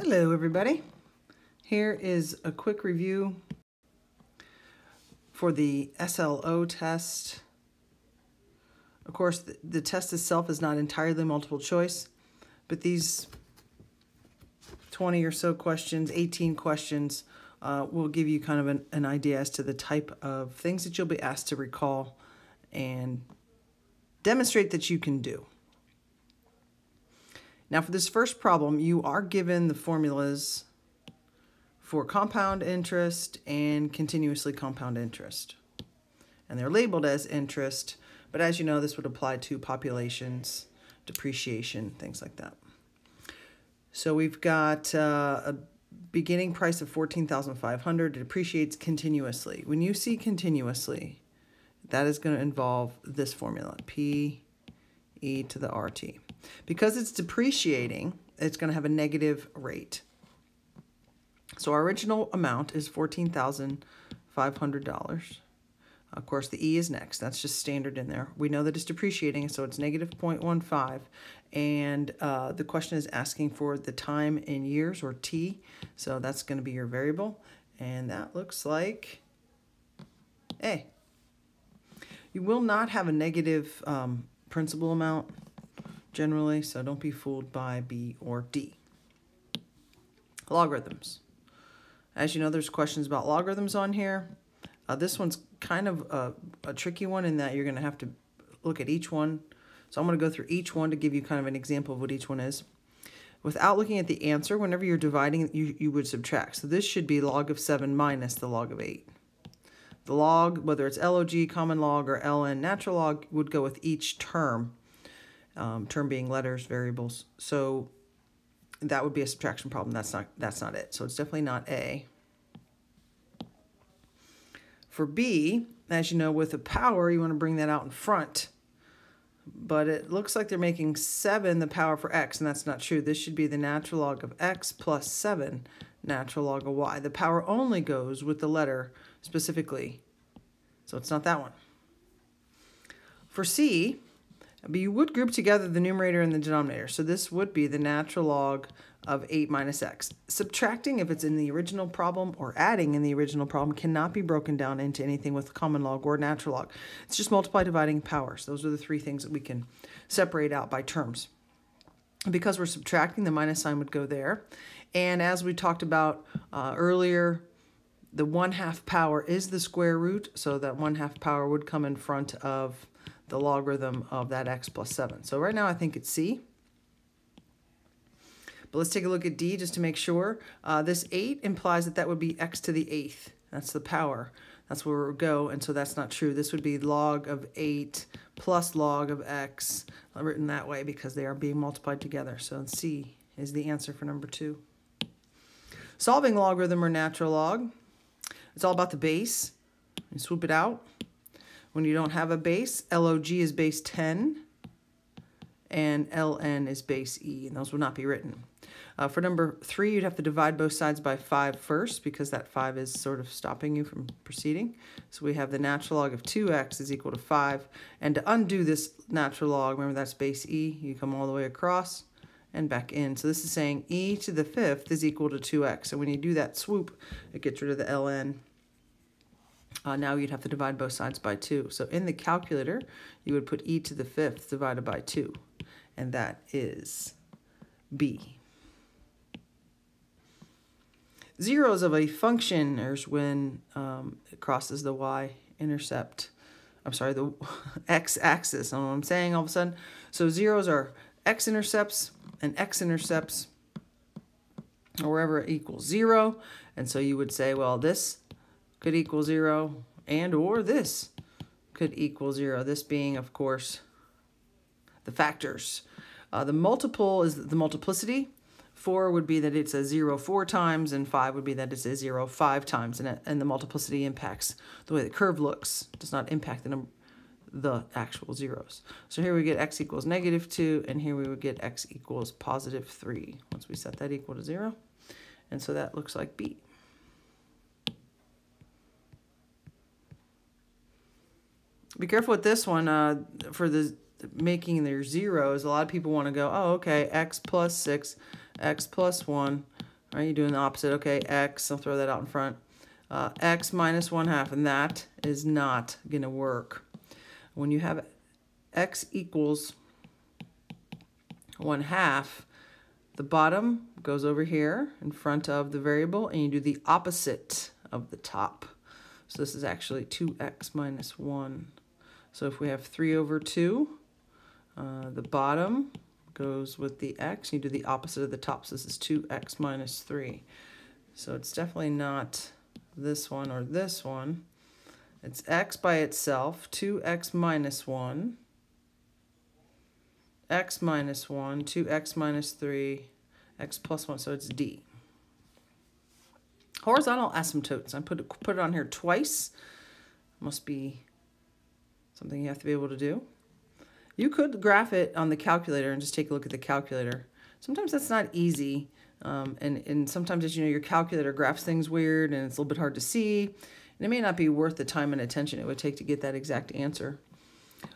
Hello everybody. Here is a quick review for the SLO test. Of course, the test itself is not entirely multiple choice, but these 20 or so questions, 18 questions, will give you kind of an idea as to the type of things that you'll be asked to recall and demonstrate that you can do. Now for this first problem, you are given the formulas for compound interest and continuously compound interest. And they're labeled as interest, but as you know, this would apply to populations, depreciation, things like that. So we've got a beginning price of $14,500. It depreciates continuously. When you see continuously, that is going to involve this formula, P e to the RT. Because it's depreciating, it's going to have a negative rate. So our original amount is $14,500. Of course, the E is next. That's just standard in there. We know that it's depreciating, so it's negative 0.15. And the question is asking for the time in years, or T. So that's going to be your variable. And that looks like A. You will not have a negative principal amount generally, so don't be fooled by B or D. Logarithms. As you know, there's questions about logarithms on here. This one's kind of a tricky one in that you're going to have to look at each one. So I'm going to go through each one to give you kind of an example of what each one is. Without looking at the answer, whenever you're dividing, you would subtract. So this should be log of 7 minus the log of 8. The log, whether it's log, common log, or ln, natural log, would go with each term. Term being letters, variables. So that would be a subtraction problem. That's not it. So it's definitely not A. For B, as you know, with a power, you want to bring that out in front. But it looks like they're making 7 the power for x, and that's not true. This should be the natural log of x plus 7 natural log of y. The power only goes with the letter specifically. So it's not that one. For C, but you would group together the numerator and the denominator. So this would be the natural log of 8 minus x. Subtracting, if it's in the original problem, or adding in the original problem, cannot be broken down into anything with common log or natural log. It's just multiply, dividing, powers. Those are the three things that we can separate out by terms. Because we're subtracting, the minus sign would go there. And as we talked about earlier, the 1/2 power is the square root, so that 1/2 power would come in front of the logarithm of that x plus 7. So right now I think it's C. But let's take a look at D just to make sure. This 8 implies that would be x to the 8th. That's the power. That's where we go, and so that's not true. This would be log of 8 plus log of x, written that way because they are being multiplied together. So C is the answer for number 2. Solving logarithm or natural log. It's all about the base. You swoop it out. When you don't have a base, log is base 10, and ln is base e, and those will not be written. For number 3, you'd have to divide both sides by 5 first, because that 5 is sort of stopping you from proceeding. So we have the natural log of 2x is equal to 5, and to undo this natural log, remember that's base e, you come all the way across and back in. So this is saying e to the 5th is equal to 2x. So when you do that swoop, it gets rid of the ln. Now you'd have to divide both sides by 2. So in the calculator, you would put e to the 5th divided by 2. And that is B. Zeros of a function is when it crosses the y-intercept. I'm sorry, the x-axis. I don't know what I'm saying all of a sudden. So zeros are x-intercepts and x-intercepts, or wherever it equals 0. And so you would say, well, this could equal 0, and or this could equal 0. This being, of course, the factors. The multiple is the multiplicity. 4 would be that it's a 0 4 times, and 5 would be that it's a 0 5 times. And the multiplicity impacts the way the curve looks. It does not impact the actual zeros. So here we get x equals -2, and here we would get x equals +3 once we set that equal to 0. And so that looks like B. Be careful with this one. For the making their zeros, a lot of people want to go, oh, okay, x plus 6, x plus 1, All right, you're doing the opposite. Okay, x, I'll throw that out in front. X minus 1/2, and that is not going to work. When you have x equals 1/2, the bottom goes over here in front of the variable, and you do the opposite of the top. So this is actually 2x minus 1. So if we have 3 over 2, the bottom goes with the x, you do the opposite of the top. So this is 2x minus 3. So it's definitely not this one or this one. It's x by itself, 2x minus 1, x minus 1, 2x minus 3, x plus 1, so it's D. Horizontal asymptotes. I put it on here twice. Must be something you have to be able to do. You could graph it on the calculator and just take a look at the calculator. Sometimes that's not easy. And sometimes, as you know, your calculator graphs things weird and it's a little bit hard to see. And it may not be worth the time and attention it would take to get that exact answer.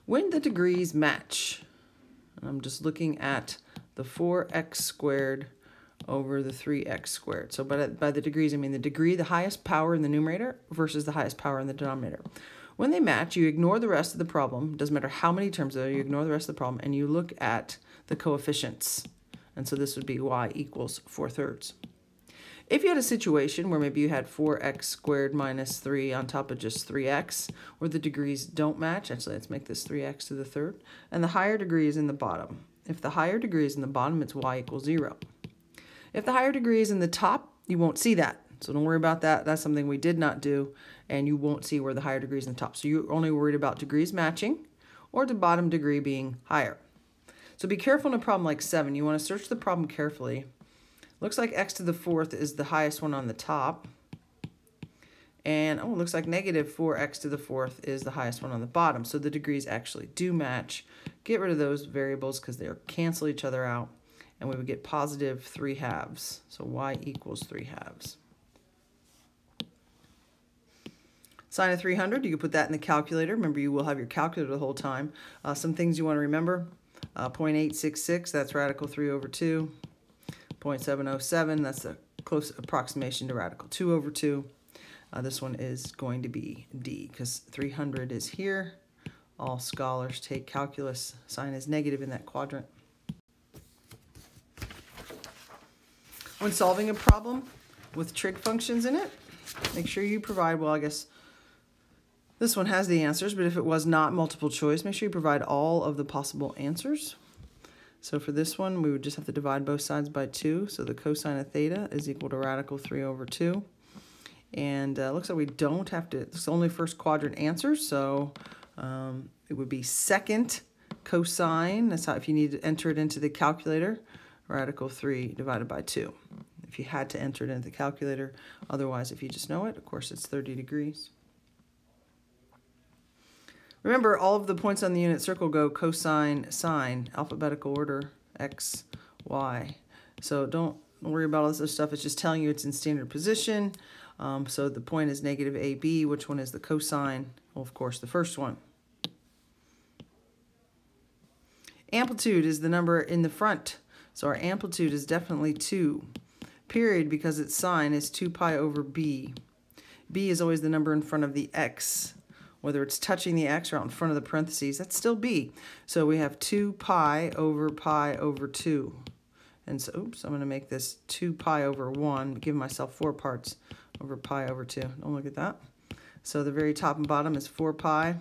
When the degrees match, and I'm just looking at the 4x squared over the 3x squared. So by the degrees, I mean the degree, the highest power in the numerator versus the highest power in the denominator. When they match, you ignore the rest of the problem. Doesn't matter how many terms there are, you ignore the rest of the problem, and you look at the coefficients. And so this would be y equals 4/3. If you had a situation where maybe you had 4x squared minus 3 on top of just 3x, where the degrees don't match, actually let's make this 3x to the third, and the higher degree is in the bottom. If the higher degree is in the bottom, it's y equals 0. If the higher degree is in the top, you won't see that. So don't worry about that. That's something we did not do, and you won't see where the higher degree is in the top. So you're only worried about degrees matching or the bottom degree being higher. So be careful in a problem like 7. You want to search the problem carefully. Looks like x to the 4th is the highest one on the top. And it looks like negative 4x to the 4th is the highest one on the bottom. So the degrees actually do match. Get rid of those variables because they cancel each other out. And we would get positive 3/2. So y equals 3/2. Sine of 300, you can put that in the calculator. Remember, you will have your calculator the whole time. Some things you want to remember. 0.866, that's radical 3 over 2. 0.707, that's a close approximation to radical 2 over 2. This one is going to be D because 300 is here. All scholars take calculus. Sign is negative in that quadrant. When solving a problem with trig functions in it, make sure you provide, well, I guess this one has the answers, but if it was not multiple choice, make sure you provide all of the possible answers. So for this one, we would just have to divide both sides by 2. So the cosine of theta is equal to radical 3 over 2. And it looks like we don't have to, it's only first quadrant answers, so it would be second cosine. That's how, if you need to enter it into the calculator, radical 3 divided by 2. If you had to enter it into the calculator, otherwise, if you just know it, of course, it's 30 degrees. Remember, all of the points on the unit circle go cosine, sine, alphabetical order, x, y. So don't worry about all this other stuff. It's just telling you it's in standard position. So the point is negative AB. Which one is the cosine? Well, of course, the first one. Amplitude is the number in the front. So our amplitude is definitely 2. Period, because its sign is 2 pi over b. B is always the number in front of the x. Whether it's touching the x or out in front of the parentheses, that's still b. So we have 2 pi over 2. And so, oops, I'm going to make this 2 pi over 1, give myself 4 parts over pi over 2. Don't look at that. So the very top and bottom is 4 pi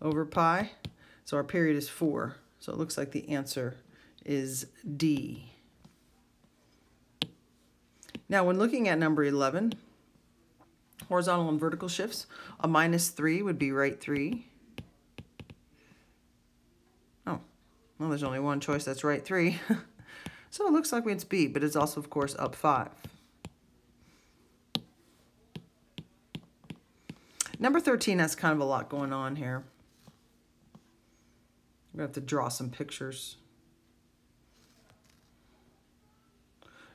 over pi. So our period is 4. So it looks like the answer is D. Now, when looking at number 11, horizontal and vertical shifts, a -3 would be right 3. Oh, well, there's only one choice, that's right 3. So it looks like it's B, but it's also, of course, up 5. Number 13 has kind of a lot going on here. We're going to have to draw some pictures.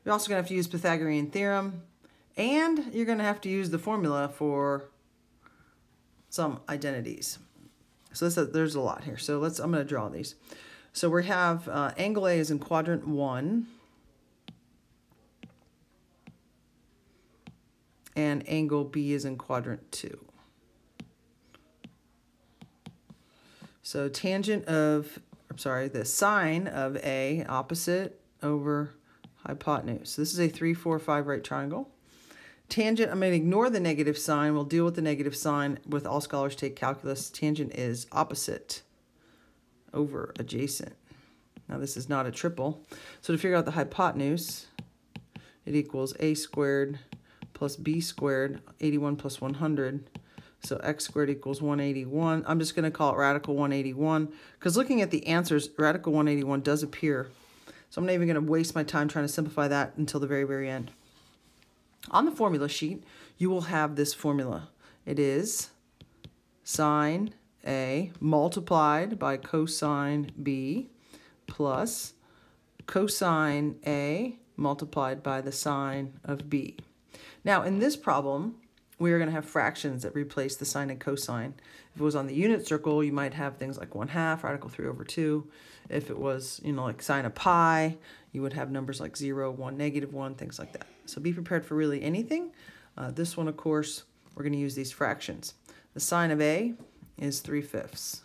You're also going to have to use Pythagorean theorem. And you're going to have to use the formula for some identities. So there's a lot here. So I'm going to draw these. So we have angle A is in quadrant 1. and angle B is in quadrant 2. So tangent of, I'm sorry, the sine of A, opposite over hypotenuse. So this is a 3, 4, 5 right triangle. Tangent, I'm going to ignore the negative sign. We'll deal with the negative sign with all scholars take calculus. Tangent is opposite over adjacent. Now this is not a triple. So to figure out the hypotenuse, it equals a squared plus b squared, 81 plus 100. So x squared equals 181. I'm just going to call it radical 181 because looking at the answers, radical 181 does appear. So I'm not even going to waste my time trying to simplify that until the very, very end. On the formula sheet, you will have this formula. It is sine A multiplied by cosine B plus cosine A multiplied by the sine of B. Now, in this problem, we are going to have fractions that replace the sine and cosine. If it was on the unit circle, you might have things like 1/2, radical 3 over 2. If it was, like sine of pi, you would have numbers like 0, 1, -1, things like that. So be prepared for really anything. This one, of course, we're going to use these fractions. The sine of A is 3/5.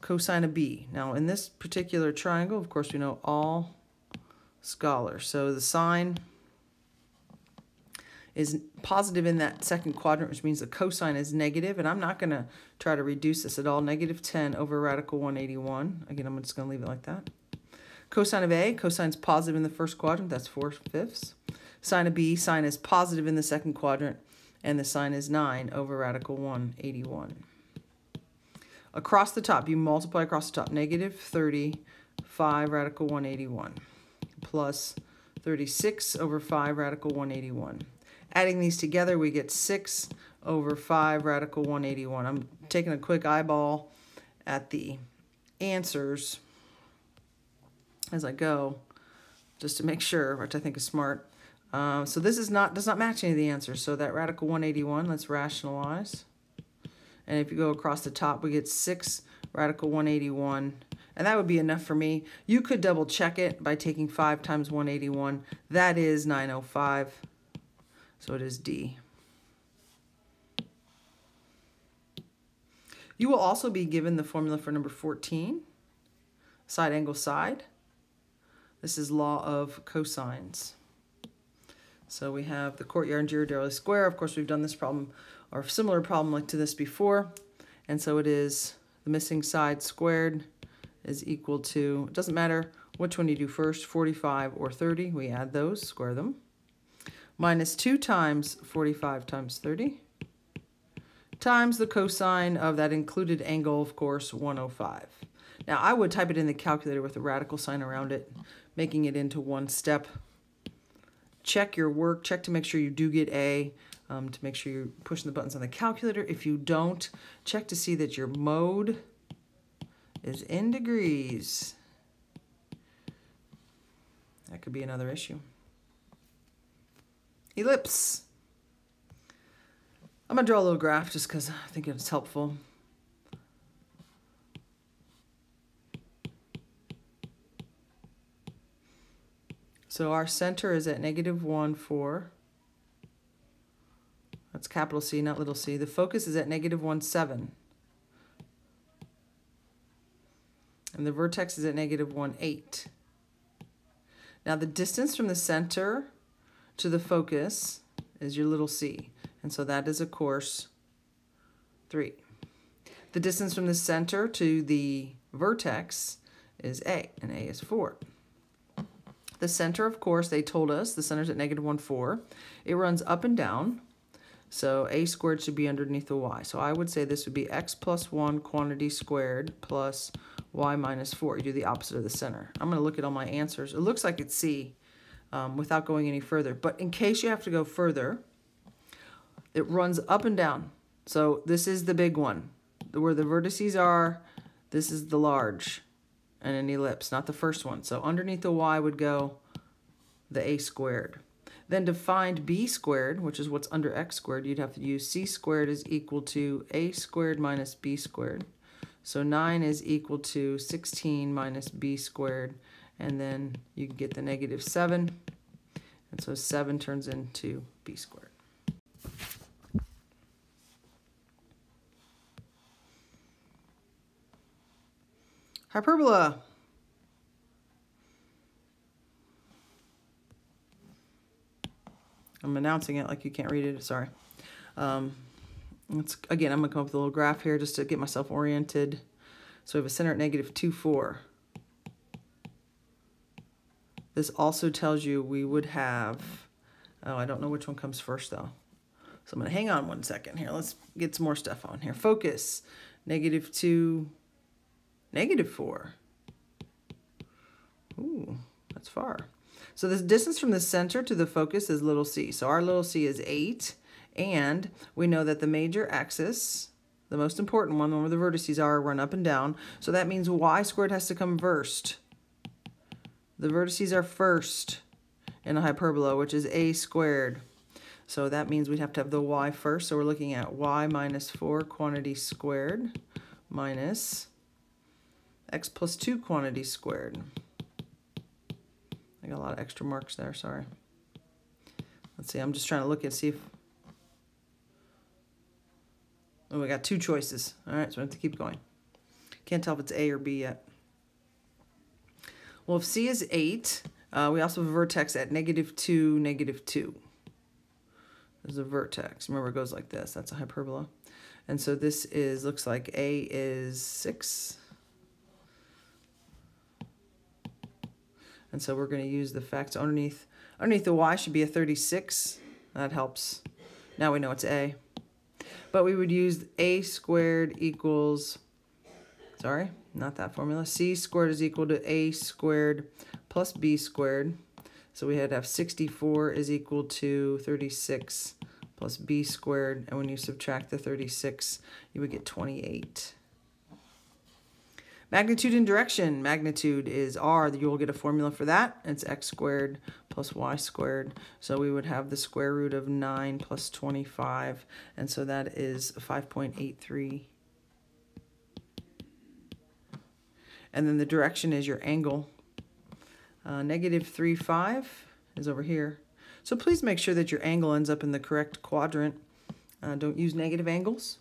Cosine of B. Now, in this particular triangle, of course, we know all scholars. So the sine is positive in that second quadrant, which means the cosine is negative, and I'm not going to try to reduce this at all. -10 over radical 181. Again, I'm just going to leave it like that. Cosine of A, cosine's positive in the first quadrant, that's 4/5. Sine of B, sine is positive in the second quadrant, and the sine is 9 over radical 181. Across the top, you multiply across the top, -35 radical 181 plus 36 over 5 radical 181. Adding these together, we get 6 over 5 radical 181. I'm taking a quick eyeball at the answers as I go, just to make sure, which I think is smart. So this does not match any of the answers. So that radical 181, let's rationalize. And if you go across the top, we get 6 radical 181. And that would be enough for me. You could double check it by taking 5 times 181. That is 905. So it is D. You will also be given the formula for number 14, side angle side. This is law of cosines. So we have the courtyard Girardelli square. Of course, we've done this problem or a similar problem like to this before. And so it is the missing side squared is equal to, it doesn't matter which one you do first, 45 or 30. We add those, square them. Minus 2 times 45 times 30 times the cosine of that included angle, of course, 105. Now, I would type it in the calculator with a radical sign around it, making it into one step. Check your work. Check to make sure you do get A, to make sure you're pushing the buttons on the calculator. If you don't, check to see that your mode is in degrees. That could be another issue. Ellipse. I'm going to draw a little graph just because I think it's helpful. So our center is at -1, 4. That's capital C, not little c. The focus is at -1, 7. And the vertex is at -1, 8. Now the distance from the center to the focus is your little c. And so that is, of course, 3. The distance from the center to the vertex is A, and A is 4. The center, of course, they told us, the center's at -1, 4. It runs up and down, so A squared should be underneath the Y. So I would say this would be x plus 1 quantity squared plus y minus 4. You do the opposite of the center. I'm going to look at all my answers. It looks like it's C without going any further. But in case you have to go further, it runs up and down. So this is the big one. Where the vertices are, this is the large and an ellipse, not the first one. So underneath the y would go the a squared. Then to find b squared, which is what's under x squared, you'd have to use c squared is equal to a squared minus b squared. So 9 is equal to 16 minus b squared. And then you can get the -7. And so 7 turns into b squared. Hyperbola. I'm announcing it like you can't read it, sorry. Again, I'm going to come up with a little graph here just to get myself oriented. So we have a center at negative 2, 4. This also tells you we would have, oh, I don't know which one comes first though. So I'm going to hang on one second here. Let's get some more stuff on here. Focus, negative 2, negative 4. Ooh, that's far. So the distance from the center to the focus is little c. So our little c is 8. And we know that the major axis, the most important one where the vertices are, run up and down. So that means y squared has to come first. The vertices are first in a hyperbola, which is a squared. So that means we'd have to have the y first. So we're looking at y minus 4 quantity squared minus x plus 2 quantity squared. I got a lot of extra marks there, sorry. Let's see, I'm just trying to look and see if... Oh, we got 2 choices. All right, so I have to keep going. Can't tell if it's A or B yet. Well, if C is 8, we also have a vertex at negative 2, negative 2. There's a vertex. Remember, it goes like this. That's a hyperbola. And so this is, looks like A is 6. And so we're going to use the facts underneath. Underneath the y should be a 36. That helps. Now we know it's A. But we would use a squared equals, sorry, not that formula. C squared is equal to a squared plus b squared. So we had to have 64 is equal to 36 plus b squared. And when you subtract the 36, you would get 28. Magnitude and direction. Magnitude is r. You will get a formula for that. It's x squared plus y squared. So we would have the square root of 9 plus 25. And so that is 5.83. And then the direction is your angle. Negative 3, 5 is over here. So please make sure that your angle ends up in the correct quadrant. Don't use negative angles.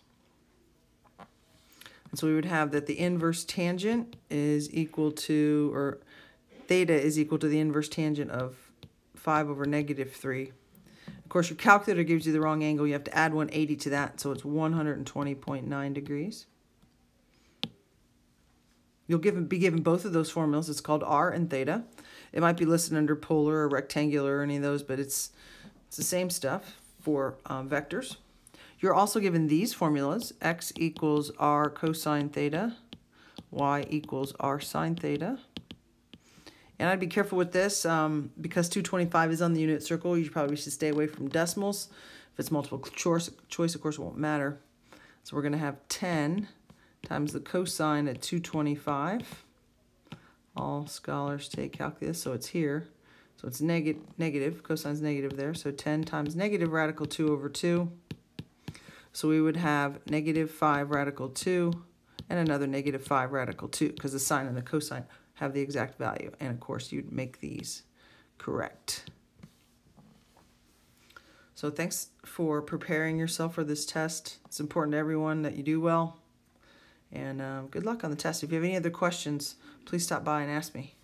And so we would have that the inverse tangent is equal to, or theta is equal to the inverse tangent of 5 over negative 3. Of course, your calculator gives you the wrong angle. You have to add 180 to that, so it's 120.9 degrees. You'll be given both of those formulas. It's called r and theta. It might be listed under polar or rectangular or any of those, but it's the same stuff for vectors. You're also given these formulas. X equals r cosine theta. Y equals r sine theta. And I'd be careful with this because 225 is on the unit circle. You probably should stay away from decimals. If it's multiple choice, of course, it won't matter. So we're going to have 10 times the cosine at 225. All scholars take calculus, so it's here. So it's negative. Cosine's negative there. So 10 times negative radical 2 over 2. So we would have negative 5 radical 2 and another negative 5 radical 2 because the sine and the cosine have the exact value. And of course, you'd make these correct. So thanks for preparing yourself for this test. It's important to everyone that you do well. And good luck on the test. If you have any other questions, please stop by and ask me.